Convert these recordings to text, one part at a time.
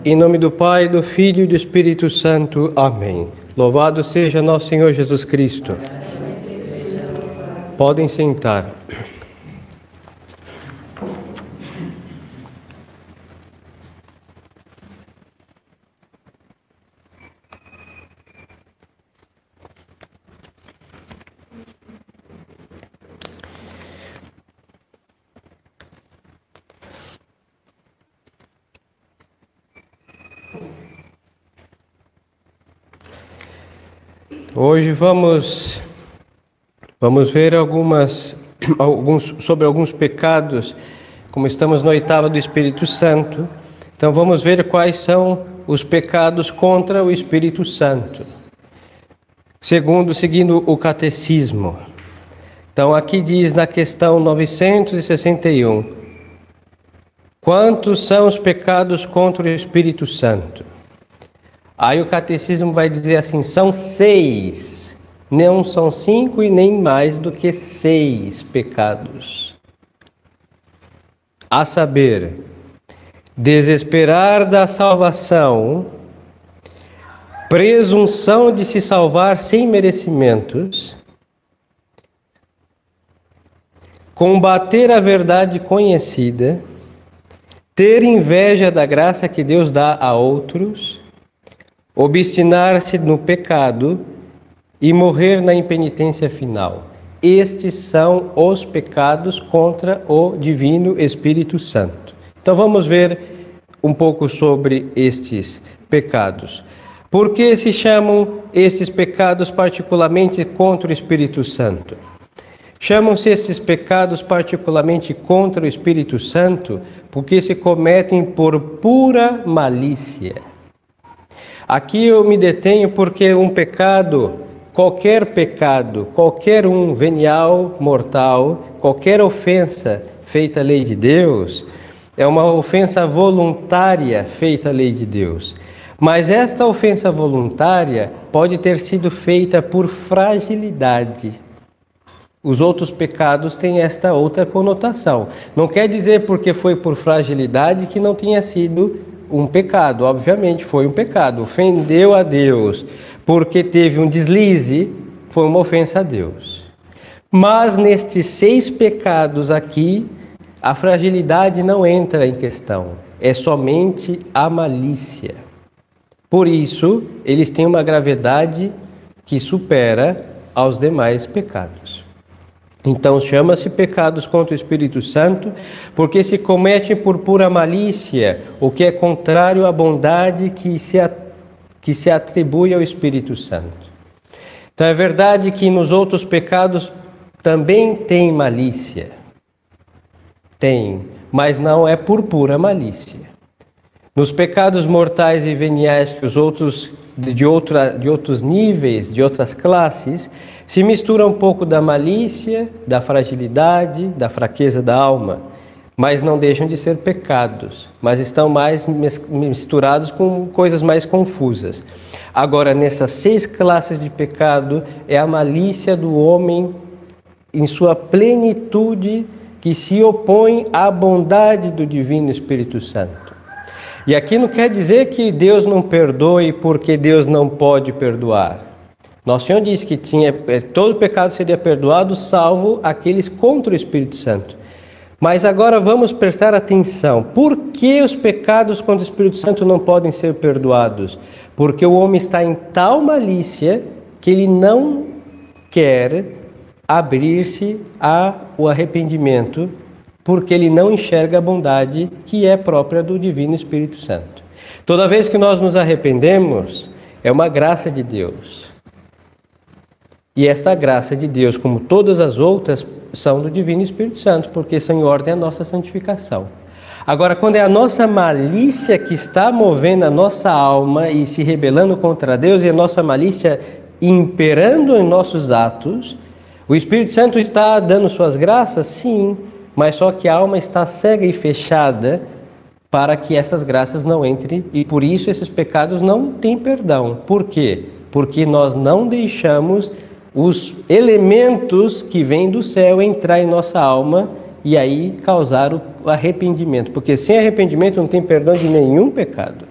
Em nome do Pai, do Filho e do Espírito Santo. Amém. Louvado seja nosso Senhor Jesus Cristo. Podem sentar. Hoje vamos ver sobre alguns pecados, como estamos na oitava do Espírito Santo. Então vamos ver quais são os pecados contra o Espírito Santo, seguindo o catecismo. Então aqui diz na questão 961, quantos são os pecados contra o Espírito Santo? Aí o catecismo vai dizer assim, são 6, não são 5 e nem mais do que 6 pecados. A saber, desesperar da salvação, presunção de se salvar sem merecimentos, combater a verdade conhecida, ter inveja da graça que Deus dá a outros, obstinar-se no pecado e morrer na impenitência final. Estes são os pecados contra o Divino Espírito Santo. Então vamos ver um pouco sobre estes pecados. Por que se chamam esses pecados particularmente contra o Espírito Santo? Chamam-se estes pecados particularmente contra o Espírito Santo porque se cometem por pura malícia. Aqui eu me detenho porque um pecado, qualquer um, venial, mortal, qualquer ofensa feita à lei de Deus, é uma ofensa voluntária feita à lei de Deus. Mas esta ofensa voluntária pode ter sido feita por fragilidade. Os outros pecados têm esta outra conotação. Não quer dizer porque foi por fragilidade que não tenha sido um pecado. Obviamente foi um pecado. Ofendeu a Deus porque teve um deslize, foi uma ofensa a Deus. Mas nestes 6 pecados aqui, a fragilidade não entra em questão. É somente a malícia. Por isso, eles têm uma gravidade que supera aos demais pecados. Então chama-se pecados contra o Espírito Santo, porque se cometem por pura malícia, o que é contrário à bondade que se atribui ao Espírito Santo. Então é verdade que nos outros pecados também tem malícia. Tem, mas não é por pura malícia. Nos pecados mortais e veniais que os outros de outros níveis, de outras classes, se mistura um pouco da malícia, da fragilidade, da fraqueza da alma, mas não deixam de ser pecados, mas estão mais misturados com coisas mais confusas. Agora, nessas 6 classes de pecado, é a malícia do homem em sua plenitude que se opõe à bondade do Divino Espírito Santo. E aqui não quer dizer que Deus não perdoe porque Deus não pode perdoar. Nosso Senhor disse que todo pecado seria perdoado, salvo aqueles contra o Espírito Santo. Mas agora vamos prestar atenção. Por que os pecados contra o Espírito Santo não podem ser perdoados? Porque o homem está em tal malícia que ele não quer abrir-se ao arrependimento, porque ele não enxerga a bondade que é própria do Divino Espírito Santo. Toda vez que nós nos arrependemos, é uma graça de Deus. E esta graça de Deus, como todas as outras, são do Divino Espírito Santo, porque são em ordem à nossa santificação. Agora, quando é a nossa malícia que está movendo a nossa alma e se rebelando contra Deus, e a nossa malícia imperando em nossos atos, o Espírito Santo está dando suas graças? Sim, mas só que a alma está cega e fechada para que essas graças não entrem, e por isso esses pecados não têm perdão. Por quê? Porque nós não deixamos os elementos que vêm do céu entrar em nossa alma e aí causar o arrependimento. Porque sem arrependimento não tem perdão de nenhum pecado.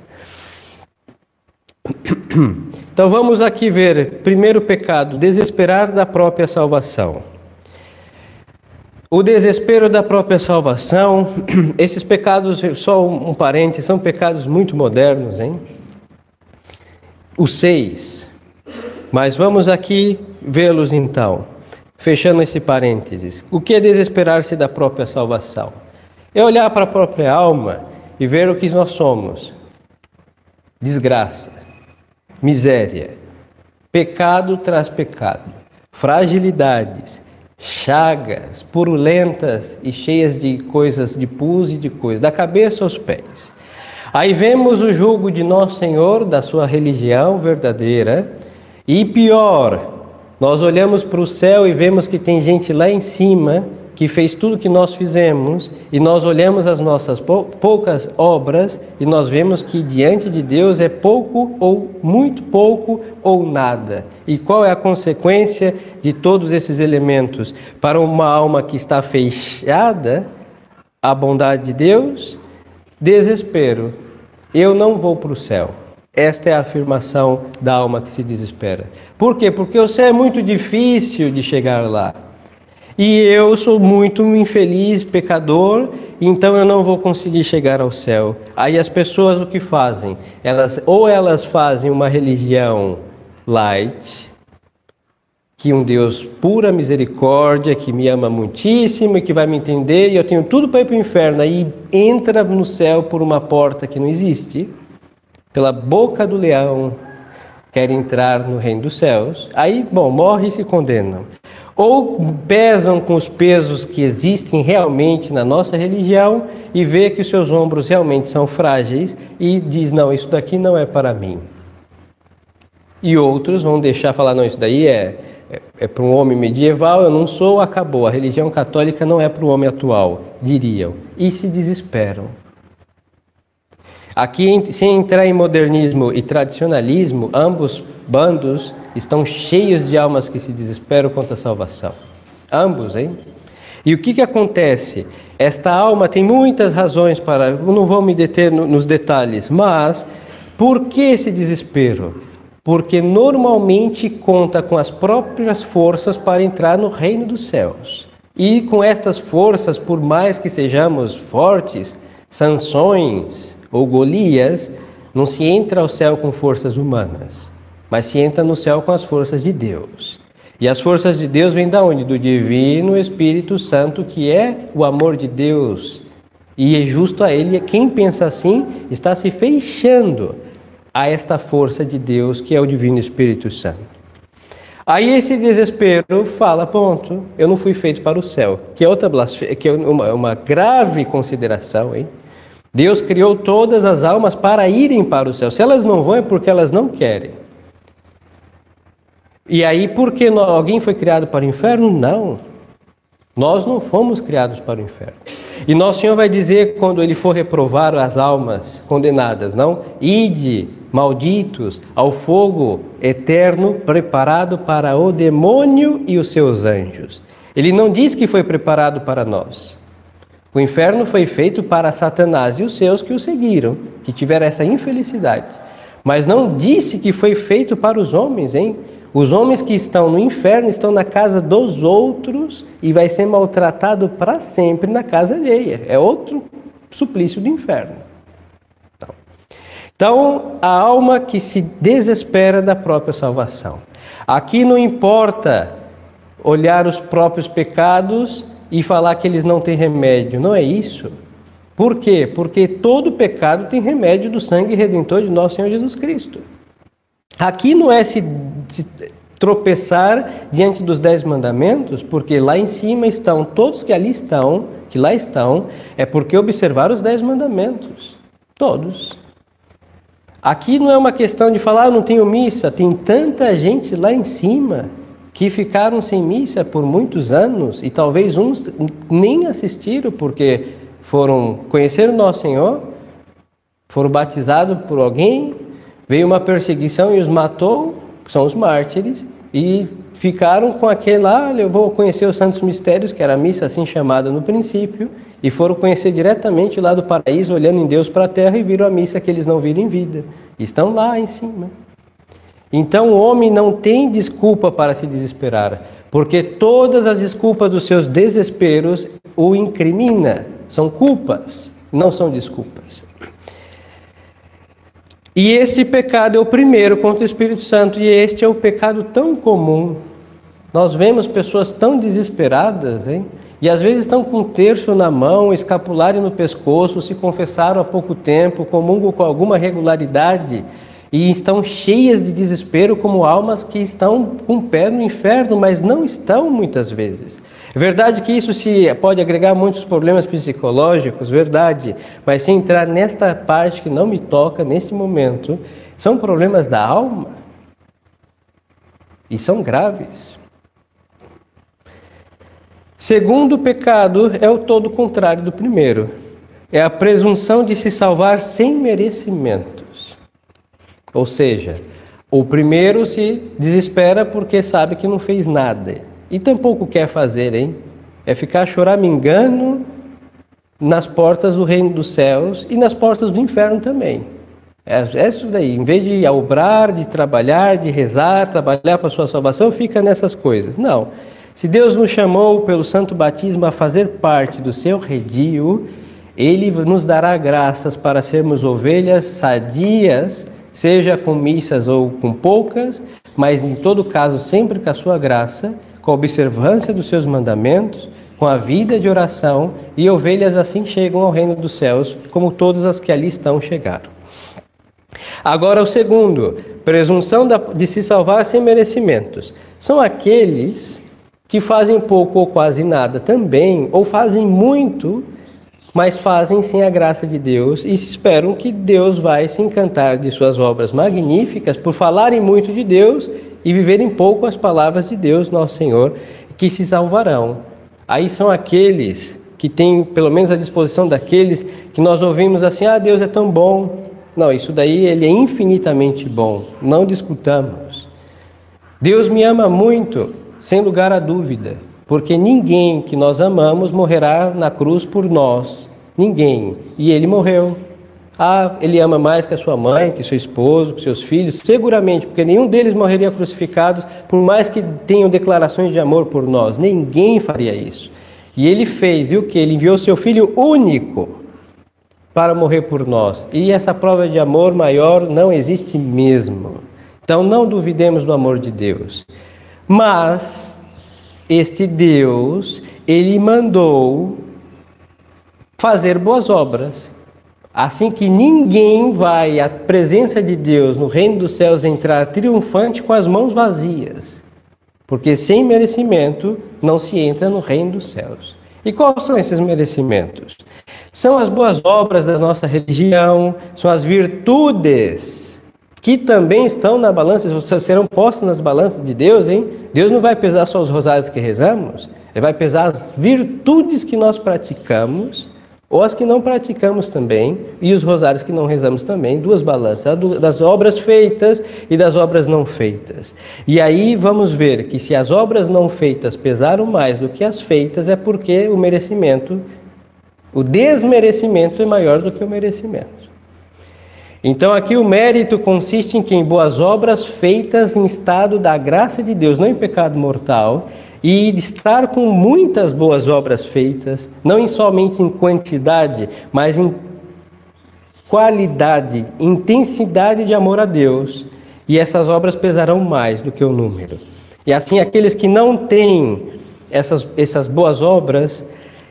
Então vamos aqui ver, primeiro pecado, desesperar da própria salvação. O desespero da própria salvação, esses pecados, só um parênteses, são pecados muito modernos, hein? Os 6. Mas vamos aqui vê-los então, fechando esse parênteses. O que é desesperar-se da própria salvação? É olhar para a própria alma e ver o que nós somos. Desgraça, miséria, pecado tras pecado, fragilidades, chagas purulentas e cheias de coisas, de pus e de coisas, da cabeça aos pés. Aí vemos o jugo de Nosso Senhor, da sua religião verdadeira, e pior, nós olhamos para o céu e vemos que tem gente lá em cima que fez tudo que nós fizemos, e nós olhamos as nossas poucas obras e nós vemos que diante de Deus é pouco ou muito pouco ou nada. E qual é a consequência de todos esses elementos? Para uma alma que está fechada à bondade de Deus, desespero. Eu não vou para o céu. Esta é a afirmação da alma que se desespera. Por quê? Porque o céu é muito difícil de chegar lá. E eu sou muito infeliz, pecador, então eu não vou conseguir chegar ao céu. Aí as pessoas o que fazem? Elas fazem uma religião light, que um Deus pura misericórdia, que me ama muitíssimo e que vai me entender, e eu tenho tudo para ir para o inferno. Aí entra no céu por uma porta que não existe, pela boca do leão, quer entrar no reino dos céus. Aí, morre e se condenam. Ou pesam com os pesos que existem realmente na nossa religião e vê que os seus ombros realmente são frágeis e diz, não, isso daqui não é para mim. E outros vão deixar falar, não, isso daí é para um homem medieval, eu não sou, acabou. A religião católica não é para o homem atual, diriam. E se desesperam. Aqui, sem entrar em modernismo e tradicionalismo, ambos bandos estão cheios de almas que se desesperam contra a salvação. Ambos, hein? E o que acontece? Esta alma tem muitas razões para... Eu não vou me deter nos detalhes, mas por que esse desespero? Porque normalmente conta com as próprias forças para entrar no reino dos céus. E com estas forças, por mais que sejamos fortes, Sansões ou Golias, não se entra ao céu com forças humanas, mas se entra no céu com as forças de Deus. E as forças de Deus vêm de onde? Do Divino Espírito Santo, que é o amor de Deus. E é justo a Ele, quem pensa assim, está se fechando a esta força de Deus, que é o Divino Espírito Santo. Aí esse desespero fala, ponto, eu não fui feito para o céu, que é outra blasfêmia, que é uma grave consideração, hein? Deus criou todas as almas para irem para o céu. Se elas não vão, é porque elas não querem. E aí, por que alguém foi criado para o inferno? Não. Nós não fomos criados para o inferno. E Nosso Senhor vai dizer, quando Ele for reprovar as almas condenadas, não? Ide, malditos, ao fogo eterno preparado para o demônio e os seus anjos. Ele não diz que foi preparado para nós. O inferno foi feito para Satanás e os seus que o seguiram, que tiveram essa infelicidade. Mas não disse que foi feito para os homens, hein? Os homens que estão no inferno estão na casa dos outros e vai ser maltratado para sempre na casa alheia. É outro suplício do inferno. Então, a alma que se desespera da própria salvação. Aqui não importa olhar os próprios pecados e falar que eles não têm remédio. Não é isso. Por quê? Porque todo pecado tem remédio do sangue redentor de nosso Senhor Jesus Cristo. Aqui não é se tropeçar diante dos 10 mandamentos, porque lá em cima estão todos que ali estão, que lá estão, é porque observaram os 10 mandamentos. Todos. Aqui não é uma questão de falar, não tenho missa. Tem tanta gente lá em cima que ficaram sem missa por muitos anos e talvez uns nem assistiram porque conheceram Nosso Senhor, foram batizados por alguém, veio uma perseguição e os matou, que são os mártires, e ficaram com aquele lá, eu vou conhecer os santos mistérios, que era a missa assim chamada no princípio, e foram conhecer diretamente lá do paraíso, olhando em Deus para a terra, e viram a missa que eles não viram em vida. Estão lá em cima. Então o homem não tem desculpa para se desesperar, porque todas as desculpas dos seus desesperos o incrimina. São culpas, não são desculpas. E este pecado é o primeiro contra o Espírito Santo, e este é o pecado tão comum. Nós vemos pessoas tão desesperadas, hein? E às vezes estão com um terço na mão, escapulário no pescoço, se confessaram há pouco tempo, comungam com alguma regularidade, e estão cheias de desespero como almas que estão com o pé no inferno, mas não estão muitas vezes. É verdade que isso pode agregar muitos problemas psicológicos, verdade, mas se entrar nesta parte que não me toca neste momento, são problemas da alma e são graves. Segundo pecado é o todo contrário do primeiro, é a presunção de se salvar sem merecimentos. Ou seja, o primeiro se desespera porque sabe que não fez nada. E tampouco quer fazer, hein? É ficar choramingando nas portas do reino dos céus e nas portas do inferno também. É isso daí. Em vez de obrar, de trabalhar, de rezar, trabalhar para a sua salvação, fica nessas coisas. Não. Se Deus nos chamou pelo santo batismo a fazer parte do seu redil, Ele nos dará graças para sermos ovelhas sadias, seja com missas ou com poucas, mas em todo caso sempre com a sua graça, com a observância dos seus mandamentos, com a vida de oração, e ovelhas assim chegam ao reino dos céus, como todas as que ali estão chegaram. Agora o segundo, presunção de se salvar sem merecimentos. São aqueles que fazem pouco ou quase nada também, ou fazem muito, mas fazem sem a graça de Deus e esperam que Deus vai se encantar de suas obras magníficas por falarem muito de Deus e viverem pouco as palavras de Deus, nosso Senhor, que se salvarão. Aí são aqueles que têm, pelo menos, a disposição daqueles que nós ouvimos assim, Deus é tão bom. Não, isso daí Ele é infinitamente bom, não discutamos. Deus me ama muito, sem lugar a dúvida, porque ninguém que nós amamos morrerá na cruz por nós, ninguém, e Ele morreu. Ele ama mais que a sua mãe, que seu esposo, que seus filhos, seguramente, porque nenhum deles morreria crucificados, por mais que tenham declarações de amor por nós, ninguém faria isso. E Ele fez, e o que? Ele enviou seu Filho único para morrer por nós, e essa prova de amor maior não existe mesmo. Então não duvidemos do amor de Deus. Mas este Deus, Ele mandou fazer boas obras, assim que ninguém vai à presença de Deus no reino dos céus entrar triunfante com as mãos vazias, porque sem merecimento não se entra no reino dos céus. E quais são esses merecimentos? São as boas obras da nossa religião, são as virtudes que também estão na balança, serão postas nas balanças de Deus, hein? Deus não vai pesar só os rosários que rezamos, Ele vai pesar as virtudes que nós praticamos, ou as que não praticamos também, e os rosários que não rezamos também, duas balanças, das obras feitas e das obras não feitas. E aí vamos ver que se as obras não feitas pesaram mais do que as feitas, é porque o desmerecimento é maior do que o merecimento. Então aqui o mérito consiste em que em boas obras feitas em estado da graça de Deus, não em pecado mortal, e estar com muitas boas obras feitas, não somente em quantidade, mas em qualidade, intensidade de amor a Deus, e essas obras pesarão mais do que o número. E assim aqueles que não têm essas boas obras,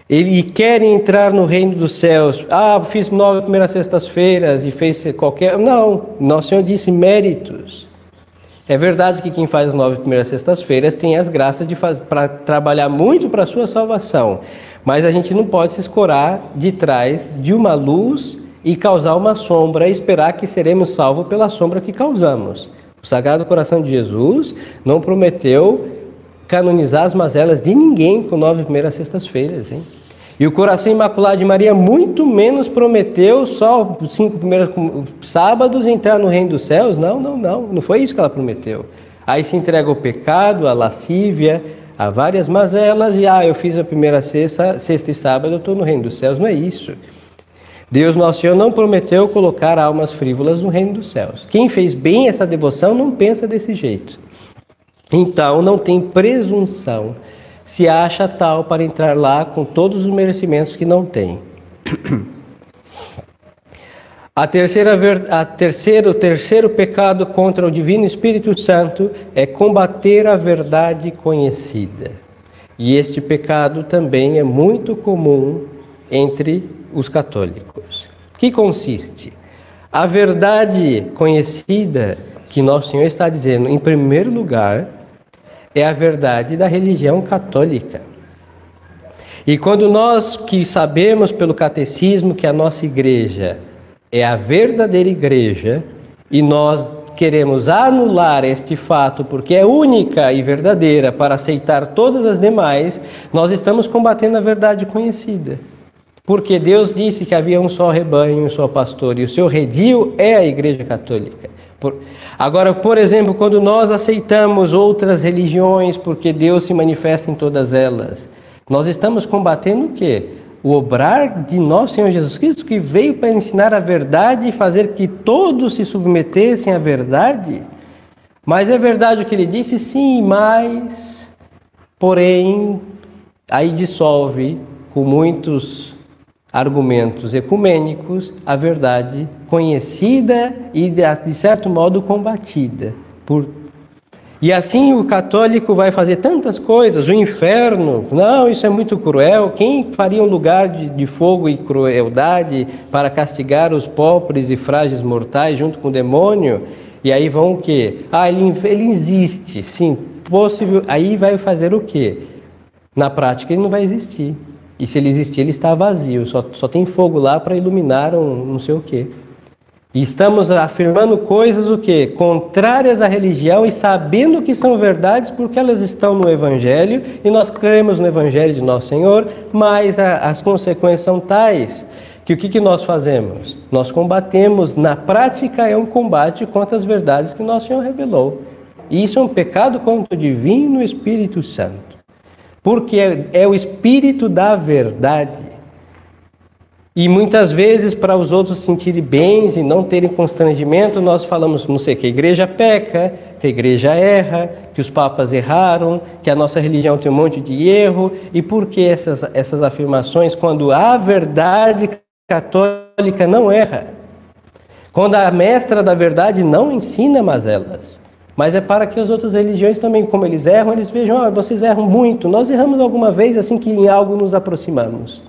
e querem entrar no reino dos céus, fiz 9 primeiras sextas-feiras e fez qualquer... Não, Nosso Senhor disse méritos. É verdade que quem faz as 9 primeiras sextas-feiras tem as graças para trabalhar muito para a sua salvação, mas a gente não pode se escorar de trás de uma luz e causar uma sombra e esperar que seremos salvos pela sombra que causamos. O Sagrado Coração de Jesus não prometeu canonizar as mazelas de ninguém com 9 primeiras sextas-feiras, hein? E o Coração Imaculado de Maria muito menos prometeu só os 5 primeiros sábados entrar no reino dos céus. Não foi isso que ela prometeu. Aí se entrega ao pecado, à lascívia, Há várias mazelas e, eu fiz a primeira sexta e sábado, eu estou no reino dos céus. Não é isso. Deus, nosso Senhor, não prometeu colocar almas frívolas no reino dos céus. Quem fez bem essa devoção não pensa desse jeito. Então, não tem presunção, se acha tal para entrar lá com todos os merecimentos que não tem. O terceiro pecado contra o Divino Espírito Santo é combater a verdade conhecida. E este pecado também é muito comum entre os católicos. Que consiste? A verdade conhecida que Nosso Senhor está dizendo, em primeiro lugar, é a verdade da religião católica. E quando nós que sabemos pelo catecismo que a nossa igreja é a verdadeira igreja, e nós queremos anular este fato porque é única e verdadeira para aceitar todas as demais, nós estamos combatendo a verdade conhecida. Porque Deus disse que havia um só rebanho, um só pastor, e o seu redil é a Igreja Católica. Agora, por exemplo, quando nós aceitamos outras religiões, porque Deus se manifesta em todas elas, nós estamos combatendo o quê? O obrar de nosso Senhor Jesus Cristo, que veio para ensinar a verdade e fazer que todos se submetessem à verdade. Mas é verdade o que ele disse? Sim, mas, porém, aí dissolve com muitos argumentos ecumênicos a verdade conhecida e, de certo modo, combatida. E assim o católico vai fazer tantas coisas, o inferno, não, isso é muito cruel, quem faria um lugar de fogo e crueldade para castigar os pobres e frágeis mortais junto com o demônio? E aí vão o quê? Ele existe, sim, possível. Aí vai fazer o quê? Na prática ele não vai existir. E se ele existir, ele está vazio, só tem fogo lá para iluminar não sei o quê. E estamos afirmando coisas o quê? Contrárias à religião e sabendo que são verdades porque elas estão no Evangelho e nós cremos no Evangelho de Nosso Senhor, mas as consequências são tais que o que nós fazemos? Nós combatemos, na prática é um combate contra as verdades que Nosso Senhor revelou. E isso é um pecado contra o Divino Espírito Santo. Porque é o Espírito da verdade. E muitas vezes, para os outros se sentirem bens e não terem constrangimento, nós falamos, não sei, que a igreja peca, que a igreja erra, que os papas erraram, que a nossa religião tem um monte de erro. E por que essas afirmações quando a verdade católica não erra? Quando a mestra da verdade não ensina mazelas. Mas é para que as outras religiões também, como eles erram, eles vejam, vocês erram muito, nós erramos alguma vez assim que em algo nos aproximamos.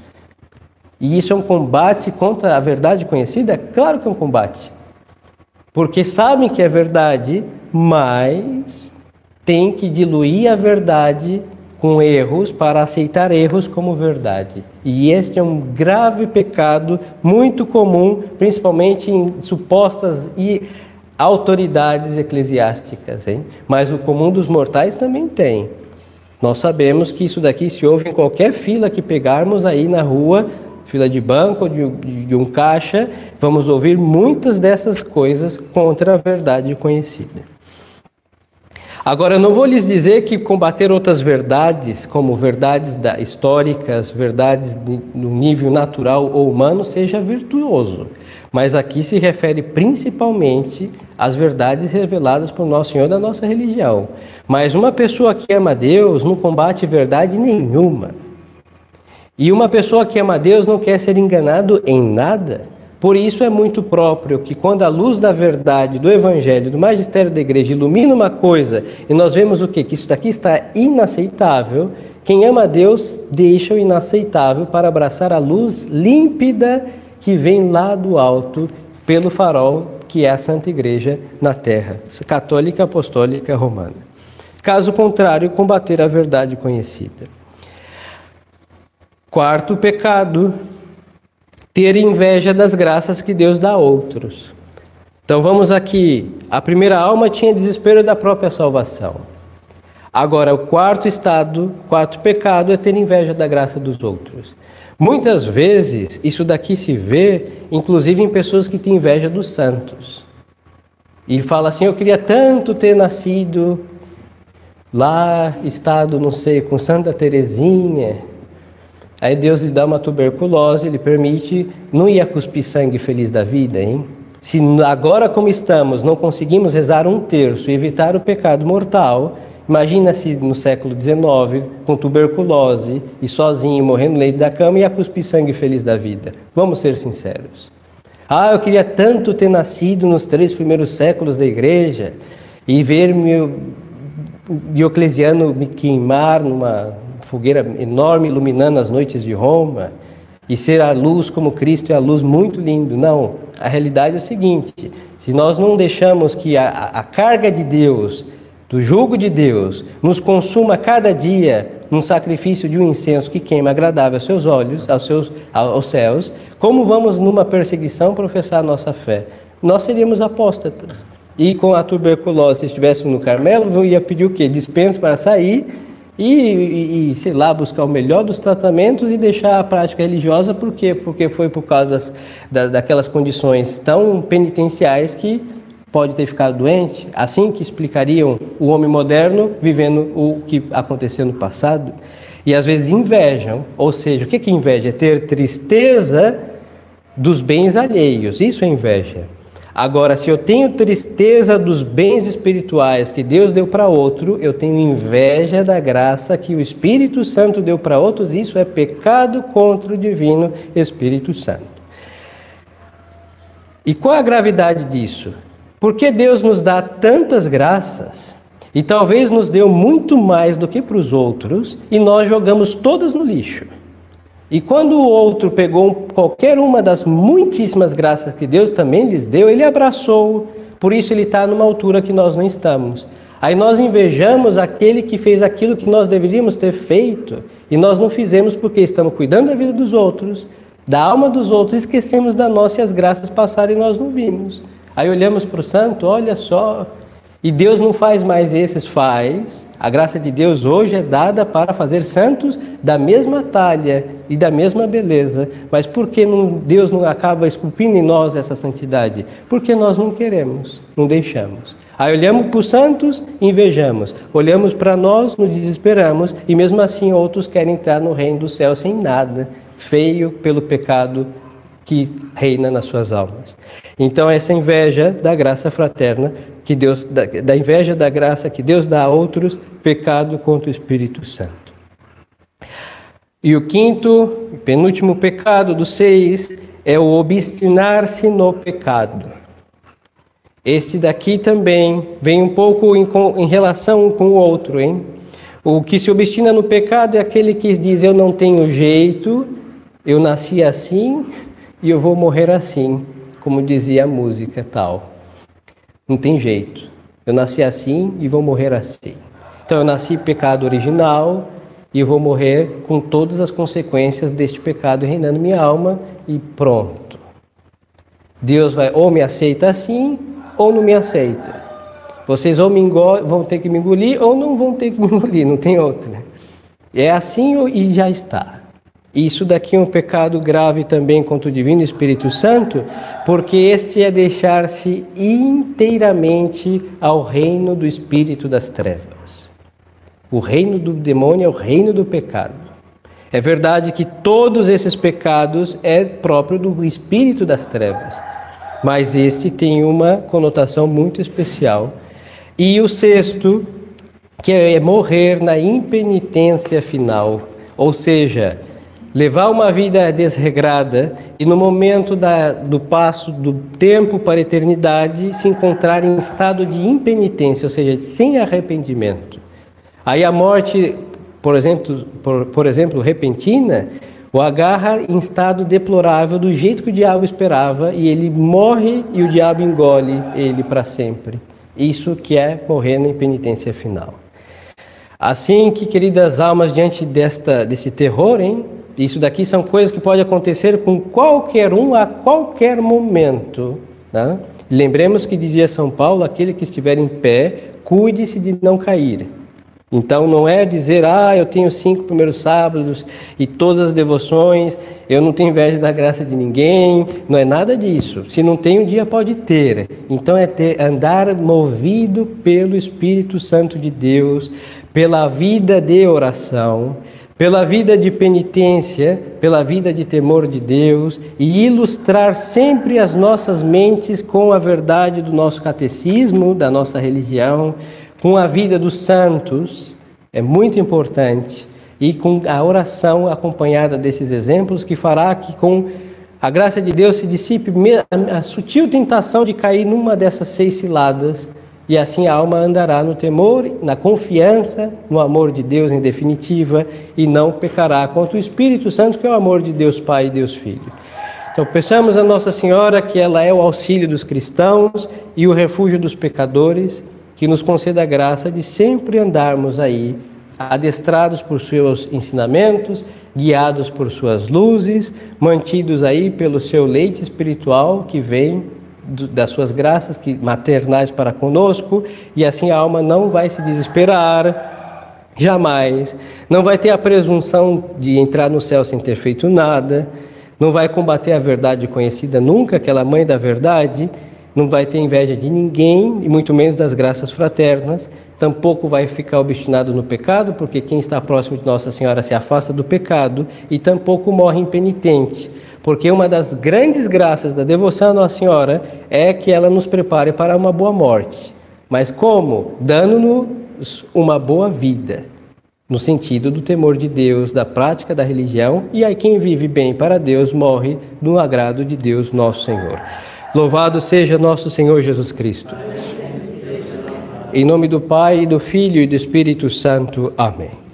E isso é um combate contra a verdade conhecida? Claro que é um combate. Porque sabem que é verdade, mas tem que diluir a verdade com erros para aceitar erros como verdade. E este é um grave pecado muito comum, principalmente em supostas autoridades eclesiásticas, hein? Mas o comum dos mortais também tem. Nós sabemos que isso daqui se ouve em qualquer fila que pegarmos aí na rua, fila de banco, de um caixa, vamos ouvir muitas dessas coisas contra a verdade conhecida. Agora, eu não vou lhes dizer que combater outras verdades, como verdades históricas, verdades no nível natural ou humano, seja virtuoso. Mas aqui se refere principalmente às verdades reveladas por Nosso Senhor da nossa religião. Mas uma pessoa que ama Deus não combate verdade nenhuma. E uma pessoa que ama Deus não quer ser enganado em nada. Por isso é muito próprio que quando a luz da verdade, do Evangelho, do magistério da igreja ilumina uma coisa e nós vemos o quê? Que isso daqui está inaceitável, quem ama Deus deixa o inaceitável para abraçar a luz límpida que vem lá do alto pelo farol que é a Santa Igreja na terra, católica, apostólica, romana. Caso contrário, combater a verdade conhecida. Quarto pecado, ter inveja das graças que Deus dá a outros. Então vamos aqui, a primeira alma tinha desespero da própria salvação. Agora o quarto pecado é ter inveja da graça dos outros. Muitas vezes isso daqui se vê, inclusive em pessoas que têm inveja dos santos. E fala assim, eu queria tanto ter nascido lá estado, não sei, com Santa Teresinha. Aí Deus lhe dá uma tuberculose, lhe permite, não ia cuspir sangue feliz da vida, hein? Se agora como estamos, não conseguimos rezar um terço e evitar o pecado mortal, imagina se no século XIX, com tuberculose e sozinho, morrendo no leito da cama, ia cuspir sangue feliz da vida. Vamos ser sinceros. Ah, eu queria tanto ter nascido nos 3 primeiros séculos da igreja e ver Diocleciano me queimar numa fogueira enorme iluminando as noites de Roma e ser a luz como Cristo é a luz, muito lindo. Não, a realidade é o seguinte: se nós não deixamos que a carga de Deus, do jugo de Deus, nos consuma cada dia num sacrifício de um incenso que queima agradável aos seus olhos, aos céus, como vamos numa perseguição professar a nossa fé? Nós seríamos apóstatas. E com a tuberculose, se estivéssemos no Carmelo, eu ia pedir o quê? Dispensa para sair e, sei lá, buscar o melhor dos tratamentos e deixar a prática religiosa. Por quê? Porque foi por causa daquelas condições tão penitenciais que pode ter ficado doente. Assim que explicariam o homem moderno vivendo o que aconteceu no passado. E às vezes invejam, ou seja, o que é inveja? É ter tristeza dos bens alheios, isso é inveja. Agora, se eu tenho tristeza dos bens espirituais que Deus deu para outro, eu tenho inveja da graça que o Espírito Santo deu para outros, isso é pecado contra o Divino Espírito Santo. E qual a gravidade disso? Porque Deus nos dá tantas graças, e talvez nos deu muito mais do que para os outros, e nós jogamos todas no lixo. E quando o outro pegou qualquer uma das muitíssimas graças que Deus também lhes deu, ele abraçou. Por isso ele está numa altura que nós não estamos. Aí nós invejamos aquele que fez aquilo que nós deveríamos ter feito, e nós não fizemos porque estamos cuidando da vida dos outros, da alma dos outros, e esquecemos da nossa e as graças passaram e nós não vimos. Aí olhamos para o santo, olha só, e Deus não faz mais esses, faz. A graça de Deus hoje é dada para fazer santos da mesma talha e da mesma beleza. Mas por que Deus não acaba esculpindo em nós essa santidade? Porque nós não queremos, não deixamos. Aí olhamos para os santos, invejamos. Olhamos para nós, nos desesperamos. E mesmo assim outros querem entrar no reino do céu sem nada, feio pelo pecado que reina nas suas almas. Então essa inveja da graça fraterna, que Deus, da inveja da graça que Deus dá a outros, pecado contra o Espírito Santo. E o quinto, penúltimo pecado dos 6, é o obstinar-se no pecado. Este daqui também vem um pouco em relação um com o outro, hein? O que se obstina no pecado é aquele que diz: eu não tenho jeito, eu nasci assim e eu vou morrer assim, como dizia a música tal. Não tem jeito, eu nasci assim e vou morrer assim. Então eu nasci pecado original e vou morrer com todas as consequências deste pecado reinando minha alma e pronto. Deus vai ou me aceita assim ou não me aceita. Vocês ou vão ter que me engolir ou não vão ter que me engolir, não tem outra. É assim e já está. Isso daqui é um pecado grave também contra o Divino Espírito Santo, porque este é deixar-se inteiramente ao reino do espírito das trevas. O reino do demônio é o reino do pecado. É verdade que todos esses pecados é próprio do espírito das trevas, mas este tem uma conotação muito especial. E o sexto, que é morrer na impenitência final, ou seja, levar uma vida desregrada e no momento do passo do tempo para a eternidade se encontrar em estado de impenitência, ou seja, sem arrependimento. Aí a morte, por exemplo, repentina, o agarra em estado deplorável do jeito que o diabo esperava e ele morre e o diabo engole ele para sempre. Isso que é morrer na impenitência final. Assim que, queridas almas, diante desse terror, hein? Isso daqui são coisas que podem acontecer com qualquer um a qualquer momento. Tá? Lembremos que dizia São Paulo: aquele que estiver em pé, cuide-se de não cair. Então não é dizer: eu tenho 5 primeiros sábados e todas as devoções, eu não tenho inveja da graça de ninguém. Não é nada disso. Se não tem, um dia pode ter. Então é andar movido pelo Espírito Santo de Deus, pela vida de oração, pela vida de penitência, pela vida de temor de Deus e ilustrar sempre as nossas mentes com a verdade do nosso catecismo, da nossa religião, com a vida dos santos, é muito importante, e com a oração acompanhada desses exemplos, que fará que com a graça de Deus se dissipe a sutil tentação de cair numa dessas 6 ciladas, e assim a alma andará no temor, na confiança, no amor de Deus em definitiva, e não pecará contra o Espírito Santo, que é o amor de Deus Pai e Deus Filho. Então peçamos a Nossa Senhora que ela é o auxílio dos cristãos e o refúgio dos pecadores, que nos conceda a graça de sempre andarmos aí, adestrados por seus ensinamentos, guiados por suas luzes, mantidos aí pelo seu leite espiritual que vem das suas graças maternais para conosco, e assim a alma não vai se desesperar, jamais, não vai ter a presunção de entrar no céu sem ter feito nada, não vai combater a verdade conhecida nunca, aquela mãe da verdade, não vai ter inveja de ninguém, e muito menos das graças fraternas, tampouco vai ficar obstinado no pecado, porque quem está próximo de Nossa Senhora se afasta do pecado, e tampouco morre impenitente, porque uma das grandes graças da devoção à Nossa Senhora é que ela nos prepare para uma boa morte. Mas como? Dando-nos uma boa vida, no sentido do temor de Deus, da prática da religião, e aí quem vive bem para Deus morre no agrado de Deus, nosso Senhor. Louvado seja nosso Senhor Jesus Cristo. Em nome do Pai, do Filho e do Espírito Santo. Amém.